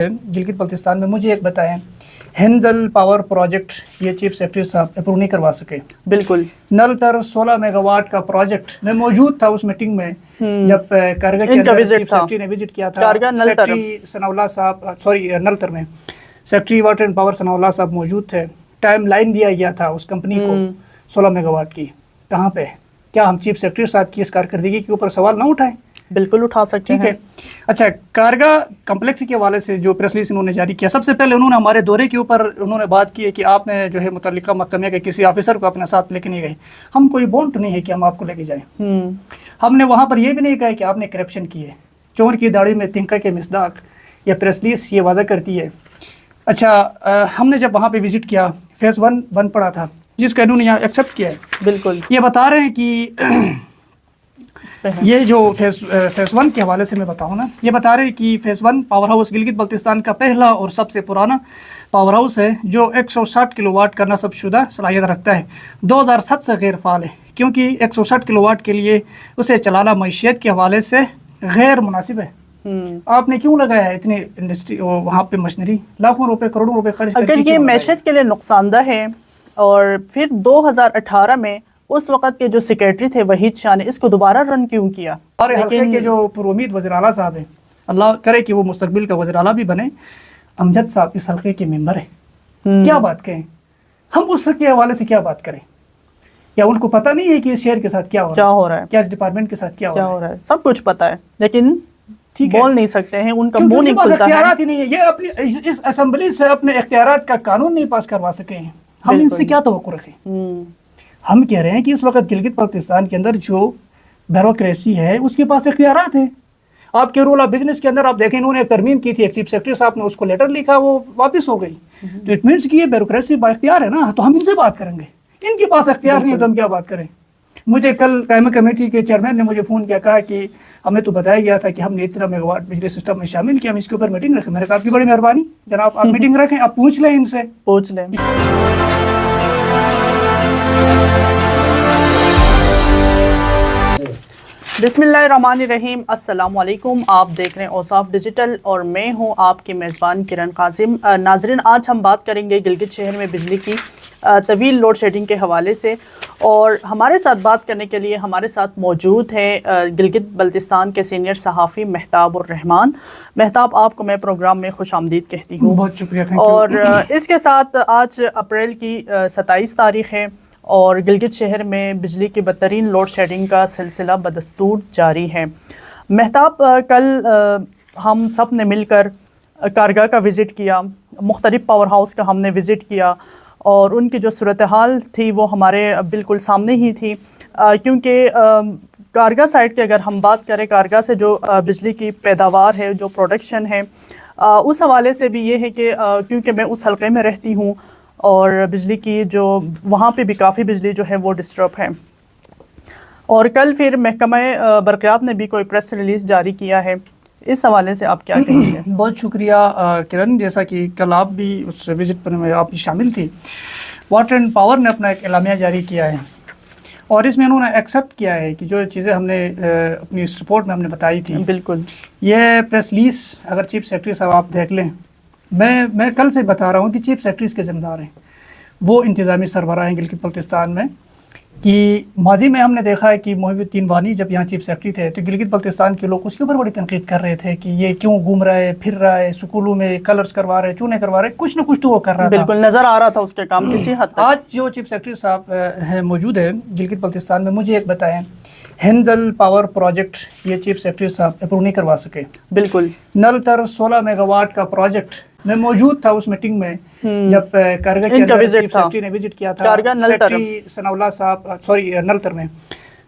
गिलगित बल्तिस्तान में मुझे एक बताएं, हिंदल पावर प्रोजेक्ट ये चीफ सेक्रेटरी साहब अप्रूव नहीं करवा सके। बिल्कुल। नल तर 16 मेगावाट का प्रोजेक्ट, मैं मौजूद था उस मीटिंग में जब कारगा के अंदर चीफ सेक्रेटरी ने विजिट किया था। सेक्रेटरी सनाउल्लाह साहब, नलतर में secretary water and power Sanaullah साहब मौजूद थे। टाइम लाइन दिया गया था उस कंपनी को 16 मेगावाट की। कहाँ पे? क्या हम चीफ सेक्रेटरी साहब की इस कारकर्दगी के ऊपर सवाल ना उठाएं? बिल्कुल उठा सकते हैं। अच्छा, कारगा कम्प्लेक्स के हवाले से जो प्रेस रिलीज उन्होंने जारी किया, सबसे पहले उन्होंने हमारे दौरे के ऊपर उन्होंने बात की है कि आपने जो है मुतल्लिका महकमे के किसी ऑफिसर को अपने साथ लेके नहीं गए। हम कोई बॉन्ड नहीं है कि हम आपको लेके जाएं। हमने वहाँ पर यह भी नहीं कहा कि आपने करप्शन की है। चोर की दाढ़ी में तिनका के मिसदाक, या प्रेस रिलीज ये वादा करती है। अच्छा, हमने जब वहाँ पे विजिट किया, फेज़ 1 बंद पड़ा था, जिसका इन्होंने यहाँ एक्सेप्ट किया है। बिल्कुल। ये बता रहे हैं कि ये जो फेज़ 1 के हवाले से मैं बताऊँ ना, ये बता रहे हैं कि phase 1 power house Gilgit Baltistan का पहला और सबसे पुराना पावर हाउस है जो 160 किलोवाट का नस्ब शुदा सलाहियत रखता है। 2007 से गैर फाल है क्योंकि 160 किलोवाट के लिए उसे चलाना मईशियत के हवाले से गैर मुनासिब है। आपने क्यों लगाया है इतनी इंडस्ट्री वहाँ पे मशीनरी, लाखों रुपए करोड़ों रुपए खर्च करके? अगर ये मैशत के लिए नुकसानदह है और फिर 2018 में उस वक़्त के जो सेक्रेटरी थे वहीद शाह ने इसको दोबारा रन क्यों किया? हमारे हल्के के जो पुरोमीद वज़ीर आला साहब हैं, अल्लाह करे कि वो मुस्तकबिल का वज़ीर आला भी बने, अमजद साहब इस हल्के के मेंबर है। क्या बात करें हम उसके हवाले से? क्या बात करें? क्या उनको पता नहीं है कि इस शहर के साथ क्या हो रहा है, क्या इस डिपार्टमेंट के साथ क्या हो रहा है? सब कुछ पता है, लेकिन बोल नहीं सकते हैं, उनका मुंह नहीं खुलता है। ही नहीं है। ये अपनी इस असेंबली से अपने इख्तियारात का कानून नहीं पास करवा सके हैं। हम इनसे क्या तवक्कुर रखें? हम कह रहे हैं कि इस वक्त गिलगित बल्तिस्तान के अंदर जो ब्यूरोक्रेसी है उसके पास इख्तियारात हैं। आपके रूल ऑफ बिजनेस के अंदर आप देखें, इन्होंने एक तरमीम की थी, एक चीफ सेक्रेटरी साहब ने उसको लेटर लिखा, वो वापस हो गई। तो इट मीन्स कि ये ब्यूरोक्रेसी बाइख्तियार है ना, तो हम इनसे बात करेंगे। इनके पास इख्तियार नहीं है तो हम क्या बात करें? मुझे कल कायमा कमेटी के चेयरमैन ने मुझे फ़ोन किया, कहा कि हमें तो बताया गया था कि हमने इतना मेगावाट बिजली सिस्टम में शामिल किया, हम इसके ऊपर मीटिंग रखें। मैंने कहा आपकी बड़ी मेहरबानी जनाब, आप मीटिंग रखें, आप पूछ लें इनसे, पूछ लें। बिस्मिल्लाहिर्रहमानिर्रहीम, अस्सलाम वालेकुम। आप देख रहे हैं औसाफ डिजिटल और मैं हूं आपकी मेज़बान किरण कासिम। नाजरीन, आज हम बात करेंगे गिलगित शहर में बिजली की तवील लोड शेडिंग के हवाले से, और हमारे साथ बात करने के लिए हमारे साथ मौजूद है गिलगित बल्तिस्तान के सीनियर सहाफ़ी मेहताब उर रहमान। मेहताब, आपको मैं प्रोग्राम में खुश आमदीद कहती हूँ। बहुत शुक्रिया। और इसके साथ आज अप्रैल की 27 तारीख़ है और गिलगित शहर में बिजली की बदतरीन लोड शेडिंग का सिलसिला बदस्तूर जारी है। मेहताब, कल हम सब ने मिलकर कारगा का विज़िट किया, मुख्तलिफ पावर हाउस का हमने विज़िट किया, और उनकी जो सूरत हाल थी वो हमारे बिल्कुल सामने ही थी। क्योंकि कारगा साइड की अगर हम बात करें, कारगा से जो बिजली की पैदावार है, जो प्रोडक्शन है, उस हवाले से भी ये है कि क्योंकि मैं उस हल्के में रहती हूँ और बिजली की जो वहाँ पे भी काफ़ी बिजली जो है वो डिस्टर्ब है। और कल फिर महकमा बरक़ियात ने भी कोई प्रेस रिलीज़ जारी किया है, इस हवाले से आप क्या कहेंगे? बहुत शुक्रिया किरण, जैसा कि कल आप भी उस विज़िट पर में आप शामिल थी। वाटर एंड पावर ने अपना एक एलामिया जारी किया है और इसमें उन्होंने एक्सेप्ट किया है कि जो चीज़ें हमने अपनी इस रिपोर्ट में हमने बताई थी, बिल्कुल ये प्रेस रिलीज़ अगर चीफ सेक्रेटरी साहब आप देख लें, मैं कल से बता रहा हूँ कि चीफ सेक्रेटरीज़ के ज़िम्मेदार हैं, वो इंतज़ामी सरबराह हैं गिलगित बल्तिस्तान में। कि माजी में हमने देखा है कि मोहिउद्दीन वानी जब यहाँ चीफ सेक्रेटरी थे तो गिलगित बल्तिस्तान के लोग उसके ऊपर बड़ी तनकीद कर रहे थे कि ये क्यों घूम रहा है, फिर रहा है, स्कूलों में कलर्स करवा रहे, चूने करवा रहे, कुछ ना कुछ तो वो कर रहा था। बिल्कुल नज़र आ रहा था उसके काम किसी हद तक। आज जो चीफ सेक्रेटरी साहब हैं मौजूद है गिलगित बल्तिस्तान में, मुझे एक बताएं, हिंदल पावर प्रोजेक्ट ये चीफ सेक्रेटरी साहब अप्रूव नहीं करवा सके। बिल्कुल। नल तर 16 मेगावाट का प्रोजेक्ट, मैं मौजूद था उस मीटिंग में जब कारगा के अंदर चीफ सेक्रेटरी ने विजिट किया था। सेक्रेटरी सनाउल्लाह साहब, नलतर में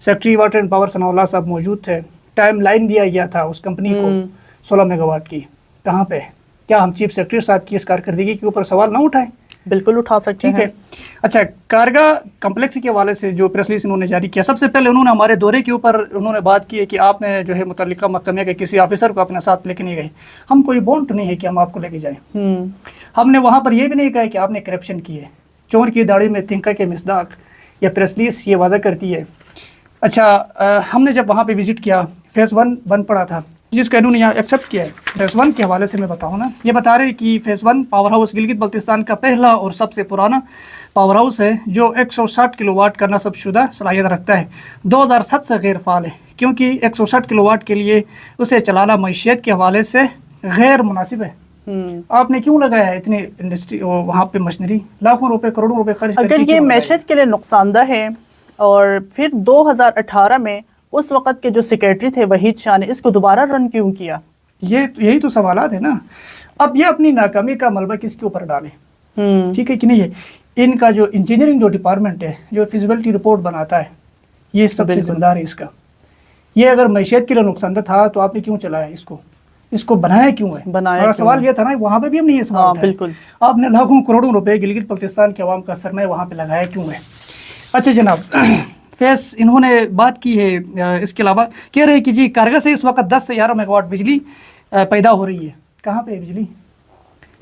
secretary water and power Sanaullah साहब मौजूद थे। टाइम लाइन दिया गया था उस कंपनी को 16 मेगावाट की। कहाँ पे? क्या हम चीफ सेक्रेटरी साहब की इस कारकर्दगी के ऊपर सवाल ना उठाएं? बिल्कुल उठा सकते हैं। अच्छा, कारगा कम्प्लेक्स के हवाले से जो प्रेस रिलीज उन्होंने जारी किया, सबसे पहले उन्होंने हमारे दौरे के ऊपर उन्होंने बात की है कि आपने जो है मुतल्लिका महकमे के किसी ऑफिसर को अपने साथ लेके नहीं गए। हम कोई बॉन्ड नहीं है कि हम आपको लेके जाएं। हमने वहाँ पर यह भी नहीं कहा कि आपने करप्शन की है। चोर की दाढ़ी में तिनका के मिसदाक, या प्रेस रिलीज ये वादा करती है। अच्छा, हमने जब वहाँ पे विज़िट किया, फेज़ 1 बंद पड़ा था, जिस कानून यहाँ एक्सेप्ट किया है फेज़ 1 के हवाले से मैं बताऊँ ना, ये बता रहे हैं कि phase 1 power house Gilgit Baltistan का पहला और सबसे पुराना पावर हाउस है जो 160 किलोवाट का नस्ब शुदा सलाहियत रखता है। 2007 से गैर फाल है क्योंकि 160 किलोवाट के लिए उसे चलाना मईशियत के हवाले से गैर मुनासिब है। आपने क्यों लगाया है इतनी इंडस्ट्री वहाँ पे मशीनरी, लाखों रुपए करोड़ों रुपए खर्च करके? अगर ये मैशत के लिए नुकसानदह है और फिर 2018 में उस वक़्त के जो सेक्रेटरी थे वहीद शाह ने इसको दोबारा रन क्यों किया? यही तो सवालात है ना। अब ये अपनी नाकामी का मलबा किसके ऊपर डाले, ठीक है कि नहीं है? इनका जो इंजीनियरिंग जो डिपार्टमेंट है जो फिजिबिलिटी रिपोर्ट बनाता है ये सबसे जिम्मेदार है इसका। ये अगर मैशियत के लिए नुकसानदा था तो आपने क्यों चलाया इसको बनाया क्यों है? हमारा सवाल ये था ना, वहाँ पे भी हमने ये सवाल उठाया। बिल्कुल, आपने लाखों करोड़ों रुपए गिलगित बल्तिस्तान के अवाम का सरमाया वहाँ पे लगाया क्यों है? अच्छा जनाब, फैस इन्होंने बात की है, इसके अलावा कह रहे हैं कि जी कारगर से इस वक्त 10 से 11 मेगावाट बिजली पैदा हो रही है। कहाँ पे है बिजली?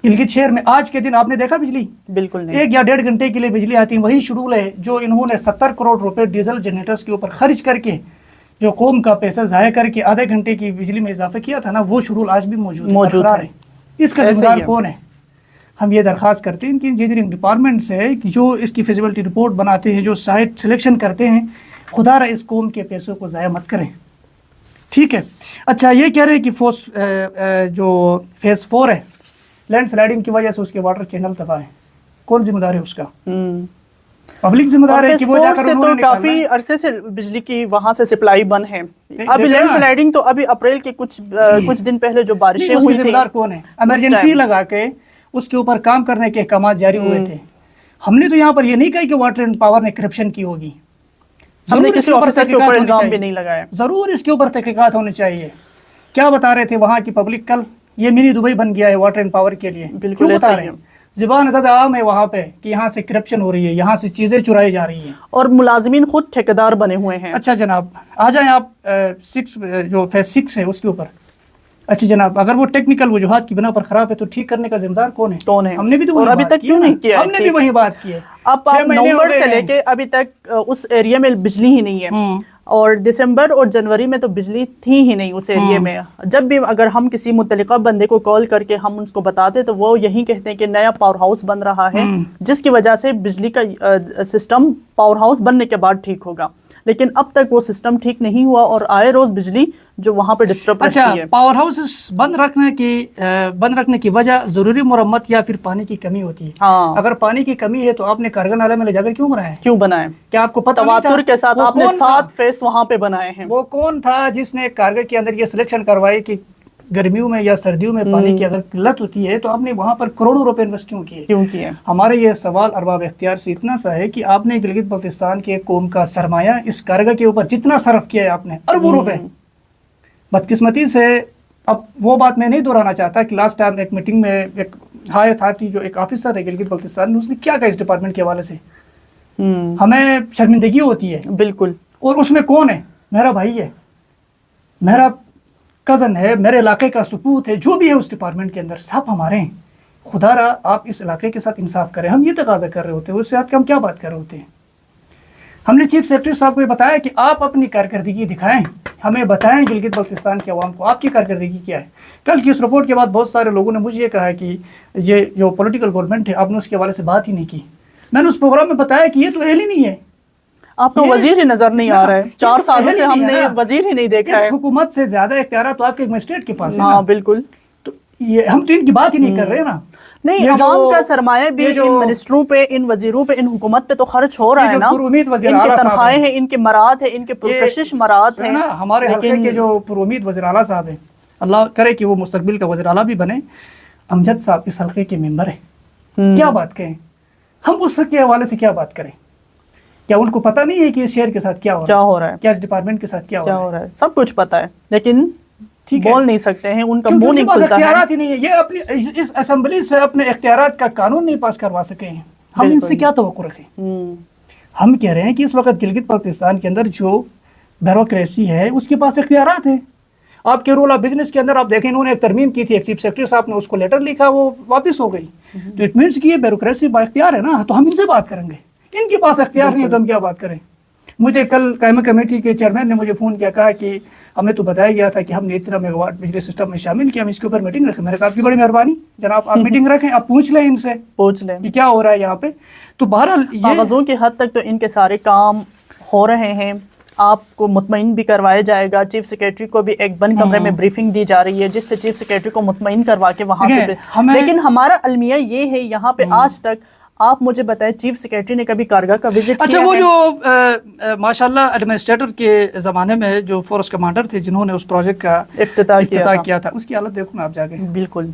गिलगित शहर में आज के दिन आपने देखा बिजली? बिल्कुल नहीं। 1 या 1.5 घंटे के लिए बिजली आती है। वही शेड्यूल है जो इन्होंने 70 करोड़ रुपए डीजल जनरेटर्स के ऊपर खर्च करके जो कौम का पैसा ज़ाया करके आधे घंटे की बिजली में इजाफा किया था ना, वो शेड्यूल आज भी मौजूद है। इसका जिम्मेदार कौन है? हम ये दरख्वास्त करते हैं कि इंजीनियरिंग डिपार्टमेंट से कि जो इसकी फिजिबिलिटी रिपोर्ट बनाते हैं, जो साइट सिलेक्शन करते हैं, खुदा रहा इस कौम के पैसों को ज़ाया मत करें, ठीक है? अच्छा, ये कह रहे हैं कि जो फेज़ 4 है लैंड स्लाइडिंग की वजह से उसके वाटर चैनल तबाह है। कौन जिम्मेदार है उसका? पब्लिक जिम्मेदार है कि वो जाकर से तो काफी अरसे से बिजली की वहां से सप्लाई बंद है। अभी लैंड स्लाइडिंग तो अभी अप्रैल के कुछ दिन पहले जो बारिशें हुई थी, जिम्मेदार कौन है? इमरजेंसी लगा के उसके ऊपर काम करने के अहकाम जारी हुए थे। हमने तो यहाँ पर ये नहीं कहा कि वाटर एंड पावर ने करप्शन की होगी। हमने किसी ऑफिसर के ऊपर इल्जाम भी नहीं लगाया। जरूर इसके ऊपर तहकीकात होनी चाहिए। क्या बता रहे थे वहाँ की पब्लिक कल? ये मिनी दुबई बन गया है वाटर एंड पावर के लिए। बिल्कुल बता रहे हैं, ज़बान ज़्यादा आम है वहाँ पे कि यहाँ से करप्शन हो रही है, यहाँ से चीज़ें चुराई जा रही हैं और मुलाजिमीन खुद ठेकेदार बने हुए हैं। अच्छा जनाब, आ जाएं आप जो फेज़ 6 है उसके ऊपर। अच्छा जनाब, अगर वो टेक्निकल वजूहात की बिना पर खराब है तो ठीक करने का जिम्मेदार कौन है? हमने भी तो और अभी तक क्यों नहीं किया? हमने भी वही बात की है। अब नवंबर से लेके अभी तक उस एरिया में बिजली ही नहीं है और दिसंबर और जनवरी में तो बिजली थी ही नहीं उस एरिया में। जब भी अगर हम किसी मुतल्लिका बंदे को कॉल करके हम उसको बताते तो वो यही कहते हैं कि नया पावर हाउस बन रहा है जिसकी वजह से बिजली का सिस्टम पावर हाउस बनने के बाद ठीक होगा, लेकिन अब तक वो सिस्टम ठीक नहीं हुआ और आए रोज बिजली जो वहाँ पे डिस्टर्ब रहती है। पावर हाउस बंद रखने की वजह जरूरी मुरम्मत या फिर पानी की कमी होती है। हाँ। अगर पानी की कमी है तो आपने कारगर नाला में ले जाकर क्यों बनाए? क्या आपको पता नहीं था? तवातुर के साथ आपने 7 फेस वहाँ पे बनाए हैं। वो कौन था जिसने कारगर के अंदर ये सिलेक्शन करवाई कि गर्मियों में या सर्दियों में पानी की अगर किल्लत होती है तो आपने वहाँ पर करोड़ों रुपए इन्वेस्ट क्यों किए? हमारे ये सवाल अरबाब इख्तियार से इतना सा है कि आपने गिलगित बल्तिस्तान के कौम का सरमाया इस कारगर के ऊपर जितना सर्फ किया है आपने, अरबों रुपए। बदकिस्मती से अब वो बात मैं नहीं दोहराना चाहता कि लास्ट टाइम एक मीटिंग में एक हाई अथॉरिटी जो एक ऑफिसर है गिलगित बल्तिस्तान में, उसने क्या कहा इस डिपार्टमेंट के हवाले से, हमें शर्मिंदगी होती है। बिल्कुल। और उसमें कौन है? मेरा भाई है, मेरा कज़न है, मेरे इलाके का सपूत है, जो भी है उस डिपार्टमेंट के अंदर सब हमारे हैं। खुदा रहा आप इस इलाके के साथ इंसाफ करें। हम ये तकाजा कर रहे होते हैं, उससे हट के हम क्या बात कर रहे होते हैं? हमने चीफ सेक्रेटरी साहब को बताया कि आप अपनी कारकर्दगी दिखाएं, हमें बताएं गिलगित बल्तिस्तान के अवाम को आपकी कारकर्दगी क्या है। कल की इस रिपोर्ट के बाद बहुत सारे लोगों ने मुझे ये कहा कि ये जो पॉलिटिकल गवर्नमेंट है आपने उसके हवाले से बात ही नहीं की। मैंने उस प्रोग्राम में बताया कि ये तो एहल ही नहीं है, आपको वजीर ही नजर नहीं आ रहा है। 4 सालों से हमने वजीर ही नहीं देखा है। हुकूमत से ज्यादा इख्तियार तो आपके मजिस्ट्रेट के पास है। हाँ बिल्कुल। तो ये हम तो इनकी बात ही नहीं कर रहे ना। नहीं, अवाम का सरमाया भी इन मिनिस्टरों पे, इन वजीरों पे, इन हुकूमत पे तो खर्च हो रहा है ना। इनकी तनख्वाहें हैं, इनके मराद है, इनके पुरकशिश मराद है। हमारे हल्के के जो पुरुमीद वज़ीर आला साहब हैं, अल्लाह करे कि वो मुस्तकबिल का वज़ीर आला भी बने, अमजद साहब इस हल्के के मेंबर है। क्या बात करें हम उसके हवाले से? क्या बात करें? क्या उनको पता नहीं है कि इस शहर के साथ क्या हो रहा है? क्या इस डिपार्टमेंट के साथ क्या हो रहा है? सब कुछ पता है, लेकिन बोल नहीं सकते हैं, उनका मुंह नहीं खुलता है। ही नहीं है। ये अपनी इस असेंबली से अपने इख्तियारात का कानून नहीं पास करवा सके हैं। हम इनसे क्या तवक्कुर रखें? हम कह रहे हैं कि इस वक्त गिलगित बल्तिस्तान के अंदर जो ब्यूरोक्रेसी है उसके पास इख्तियारात हैं। आपके रूल ऑफ बिजनेस के अंदर आप देखें, इन्होंने एक तरमीम की थी, एक चीफ सेक्रेटरी साहब ने उसको लेटर लिखा, वो वापस हो गई। तो इट मीन्स कि ये ब्यूरोक्रेसी बाइख्तियार है ना, तो हम इनसे बात करेंगे। इनके पास इख्तियार नहीं है तो हम क्या बात करें? मुझे कल कायमा कमेटी के चेयरमैन ने मुझे फ़ोन किया, कहा कि हमें तो बताया गया था कि हमने इतना मेगावाट बिजली सिस्टम में शामिल किया, हम इसके ऊपर मीटिंग रखें। मैंने कहा आपकी बड़ी मेहरबानी जनाब, आप मीटिंग रखें, आप पूछ लें इनसे, पूछ लें कि क्या हो रहा है यहाँ पे। तो बहरहाल ये कागज़ों की हद तक तो इनके सारे काम हो रहे हैं, आपको मुतमईन भी करवाया जाएगा। चीफ सेक्रेटरी को भी एक बंद कमरे में ब्रीफिंग दी जा रही है, जिससे चीफ सेक्रेटरी को मुतमईन करवा के वहाँ से लेकिन हमारा अलमिया ये है यहाँ पे आज तक आप मुझे बताएं चीफ सेक्रेटरी ने कभी कारगिल का विजिट अच्छा, किया वो है? जो माशाल्लाह एडमिनिस्ट्रेटर के ज़माने में जो फोर्स कमांडर थे जिन्होंने उस प्रोजेक्ट का इफ्तिताह किया था, उसकी हालत देखो ना आप जाके। बिल्कुल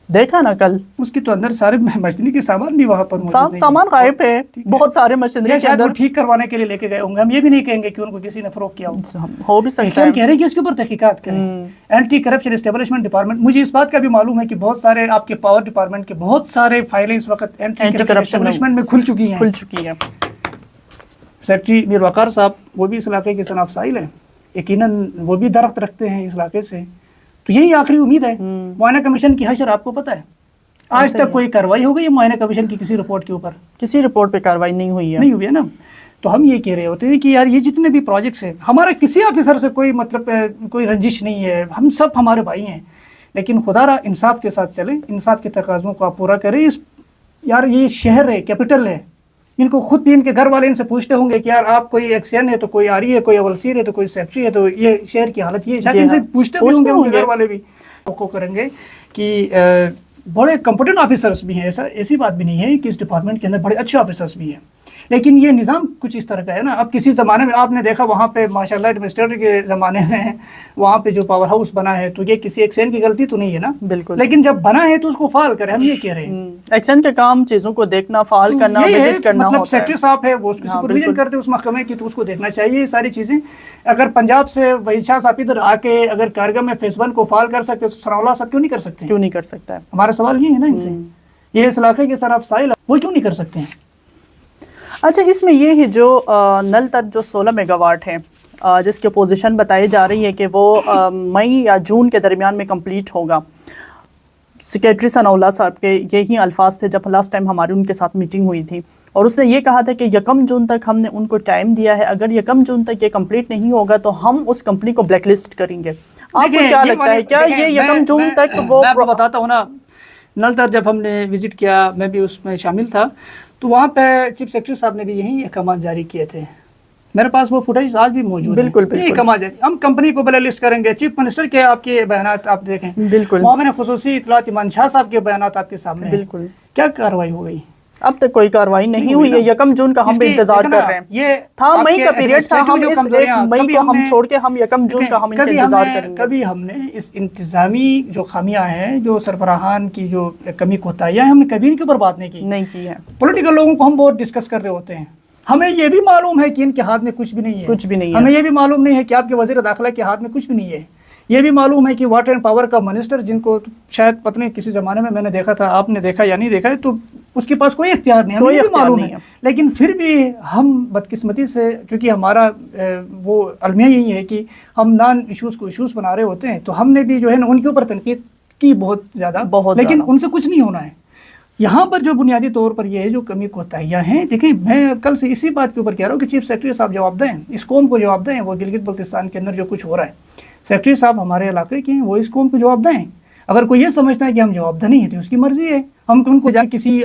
देखा ना कल, उसके तो अंदर सारे मशीनरी के सामान भी वहाँ पर मौजूद नहीं सामान गायब है, बहुत सारे मशीनरी के शायद वो अंदर। ठीक करवाने के लिए लेके गए होंगे, हम ये भी नहीं कहेंगे कि उनको किसी ने फरोख्त किया हो भी सकता है। हम कह रहे हैं कि इसके ऊपर तहकीकात करें। एंटी करप्शन एस्टेब्लिशमेंट डिपार्टमेंट, मुझे इस बात का भी मालूम है कि बहुत सारे आपके पावर डिपार्टमेंट के बहुत सारे फाइलें इस वक्त एंटी करप्शन एस्टेब्लिशमेंट में खुल चुकी हैं। सेक्रेटरी मीर वकार साहब वो भी इस इलाके के शनाफ्त साहिल हैं, यकीनन वो भी दरख्त रखते हैं इस इलाके से। तो यही आखिरी उम्मीद है। मुआयना कमीशन की हशर आपको पता है, आज तक कोई कार्रवाई हो गई मुआयना कमीशन की किसी रिपोर्ट के ऊपर? किसी रिपोर्ट पे कार्रवाई नहीं हुई है, नहीं हुई है ना। तो हम ये कह रहे होते हैं कि यार ये जितने भी प्रोजेक्ट्स हैं, हमारा किसी ऑफिसर से कोई मतलब कोई रंजिश नहीं है, हम सब हमारे भाई हैं, लेकिन खुदारा इंसाफ के साथ चलें, इंसाफ के तकाज़ों को आप पूरा करें। इस यार ये शहर है, कैपिटल है, इनको खुद भी इनके घर वाले इनसे पूछते होंगे कि यार आप कोई एक्शन है तो कोई आरी है, कोई अवलसीर है तो कोई सेक्रेटरी है, तो ये शहर की हालत ये शायद इनसे पूछते भी होंगे उनके घर वाले भी। तो करेंगे कि बड़े कंपिटेंट ऑफिसर्स भी हैं, ऐसी बात भी नहीं है कि इस डिपार्टमेंट के अंदर बड़े अच्छे ऑफिसर्स भी हैं, लेकिन ये निज़ाम कुछ इस तरह का है ना। अब किसी ज़माने में आपने देखा वहाँ पे माशाल्लाह एडमिनिस्ट्रेटर के ज़माने में वहाँ पे जो पावर हाउस बना है, तो ये किसी एक्शन की गलती तो नहीं है ना, बिल्कुल, लेकिन जब बना है तो उसको फाल करें, हम ये कह रहे हैं। एक्शन का काम चीज़ों को देखना, फाल करना, विजिट करना, मतलब सेक्रेटरी साहब है वो उसकी सुपरविजन करते हैं उस महकमे की, तो उसको देखना चाहिए ये सारी चीज़ें। अगर पंजाब से वहीद शाह साहब इधर आके अगर कारगिल में फेज़ 1 को फाल कर सकते तो सनाउल्लाह साहब क्यों नहीं कर सकते? क्यों नहीं कर सकता है, हमारा सवाल ये है ना इनसे। ये इस इलाके के शनाफ्त साहिल वो क्यों नहीं कर सकते हैं? अच्छा, इसमें ये है जो नल तक जो 16 मेगावाट है, जिसकी पोजीशन बताई जा रही है कि वो मई या जून के दरमियान में कंप्लीट होगा। सेक्रेटरी सनाउल्लाह साहब के यही अल्फाज थे जब लास्ट टाइम हमारी उनके साथ मीटिंग हुई थी, और उसने ये कहा था कि 1 जून तक हमने उनको टाइम दिया है, अगर 1 जून तक ये कंप्लीट नहीं होगा तो हम उस कंपनी को ब्लैकलिस्ट करेंगे। आपको क्या लगता है, क्या ये 1 जून तक वो? मैं आपको बताता हूँ ना, नल तर जब हमने विजिट किया, मैं भी उसमें शामिल था, तो वहाँ पे चीफ सेक्रेटरी साहब ने भी यही अहकाम जारी किए थे। मेरे पास वो फुटेज आज भी मौजूद है। बिल्कुल अहकाम जारी, हम कंपनी को ब्लैक लिस्ट करेंगे। चीफ मिनिस्टर के आपके बयानात आप देखें, बिल्कुल मुआविन खुसूसी इत्तलात इमान शाह साहब के बयानात आपके सामने, बिल्कुल क्या कार्रवाई हो गई? अब तक कोई कार्रवाई नहीं हुई है। 1 जून का हम इंतजार कर रहे हैं। ये था मई का पीरियड था, हम इस 1 मई को हम छोड़ के हम 1 जून का हम इंतजार करेंगे। कभी हमने इस इंतजामी जो खामियां हैं, जो सरबराहान की जो कमी कोताहियां हैं, हमने कभी इनके ऊपर बात नहीं की है। पॉलिटिकल लोगों को हम बहुत डिस्कस कर रहे होते हैं, हमें ये भी मालूम है कि इनके हाथ में कुछ भी नहीं है, कुछ भी नहीं है। हमें ये भी मालूम नहीं है कि आपके वज़ीर दाखिला के हाथ में कुछ भी नहीं है। ये भी मालूम है कि वाटर एंड पावर का मिनिस्टर, जिनको शायद पता नहीं किसी ज़माने में मैंने देखा था, आपने देखा या नहीं देखा है, तो उसके पास कोई इख्तियार नहीं है, हमें भी मालूम है। लेकिन फिर भी हम बदकिस्मती से, चूँकि हमारा वो अलमिया यही है कि हम नॉन इशूज़ को इशूज़ बना रहे होते हैं, तो हमने भी जो है ना उनके ऊपर तनकीद की बहुत ज़्यादा, लेकिन उनसे कुछ नहीं होना है। यहाँ पर जो बुनियादी तौर पर ये है जो कमी कोताहियाँ हैं, देखिए मैं कल से इसी बात के ऊपर कह रहा हूँ कि चीफ सेक्रेटरी साहब जवाब दें, इस कौम को जवाब दें। वो गिलगित बल्तिस्तान के अंदर जो कुछ हो रहा है, सेक्रेटरी साहब हमारे इलाके के हैं, वो इस कौम को जवाब दें। अगर कोई ये समझता है कि हम जवाबदेह नहीं है तो उसकी मर्जी है, हम उनको जा किसी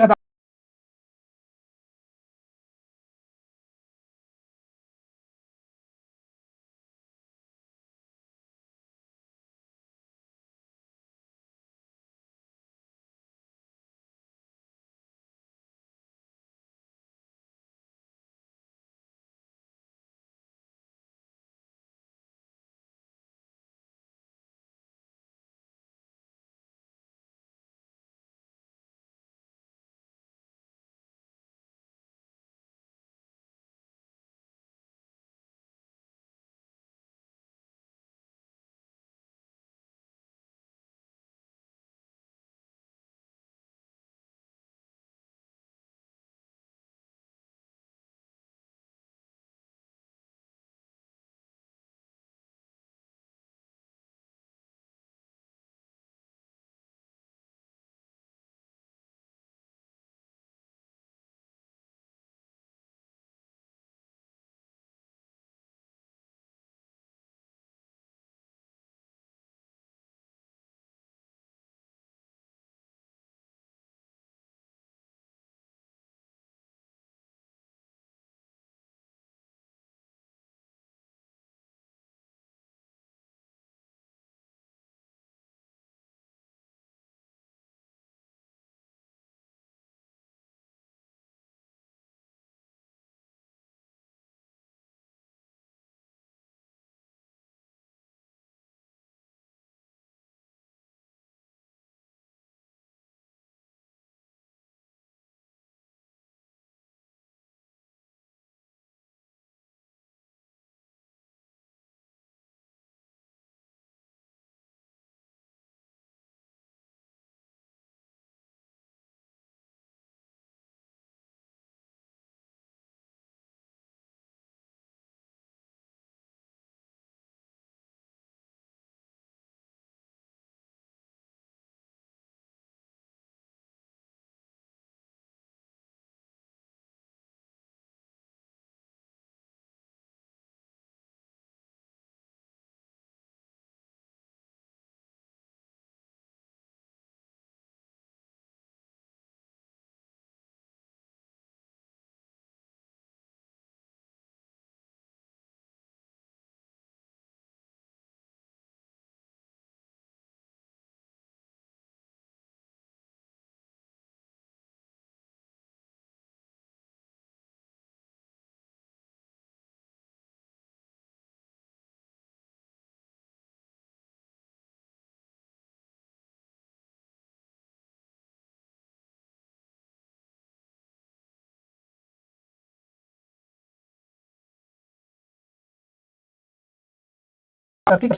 ترقی کر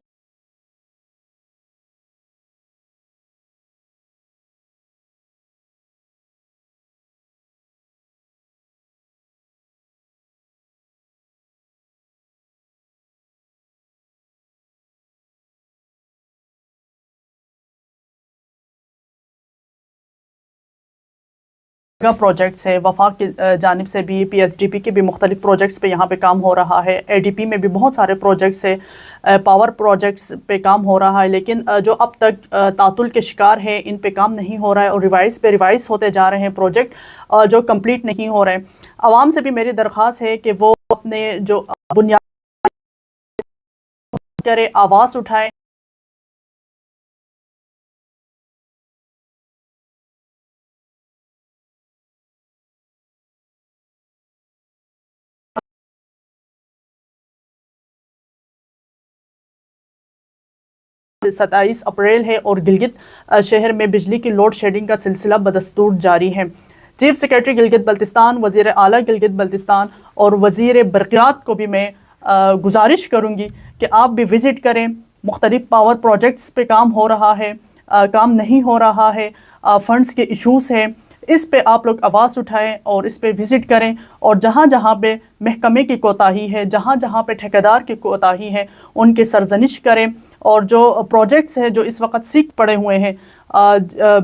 کا پروجیکٹس ہے، وفاق کی جانب سے بھی پی ایس ڈی پی کے بھی مختلف پروجیکٹس پہ یہاں پہ کام ہو رہا ہے، اے ڈی پی میں بھی بہت سارے پروجیکٹس ہیں، پاور پروجیکٹس پہ کام ہو رہا ہے، لیکن جو اب تک تعطل کے شکار ہے ان پہ کام نہیں ہو رہا ہے اور ریوائز پہ ریوائز ہوتے جا رہے ہیں پروجیکٹ جو کمپلیٹ نہیں ہو رہے ہیں۔ عوام سے بھی میری درخواست ہے کہ وہ اپنے جو بنیاد کرے، آواز اٹھائے، ستائیس اپریل ہے اور گلگت شہر میں بجلی کی لوڈ شیڈنگ کا سلسلہ بدستور جاری ہے۔ چیف سیکریٹری گلگت بلتستان، وزیر اعلیٰ گلگت بلتستان اور وزیر برقیات کو بھی میں گزارش کروں گی کہ آپ بھی وزٹ کریں۔ مختلف پاور پروجیکٹس پہ کام ہو رہا ہے، کام نہیں ہو رہا ہے، فنڈز کے ایشوز ہیں، اس پہ آپ لوگ آواز اٹھائیں اور اس پہ وزٹ کریں، اور جہاں جہاں پہ محکمے کی کوتاہی ہے، جہاں جہاں پہ ٹھیکیدار کی کوتاہی ہے، ان کے سرزنش کریں، اور جو پروجیکٹس ہیں جو اس وقت سیکھ پڑے ہوئے ہیں،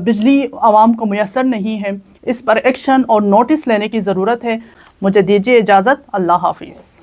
بجلی عوام کو میسر نہیں ہے، اس پر ایکشن اور نوٹس لینے کی ضرورت ہے۔ مجھے دیجیے اجازت، اللہ حافظ۔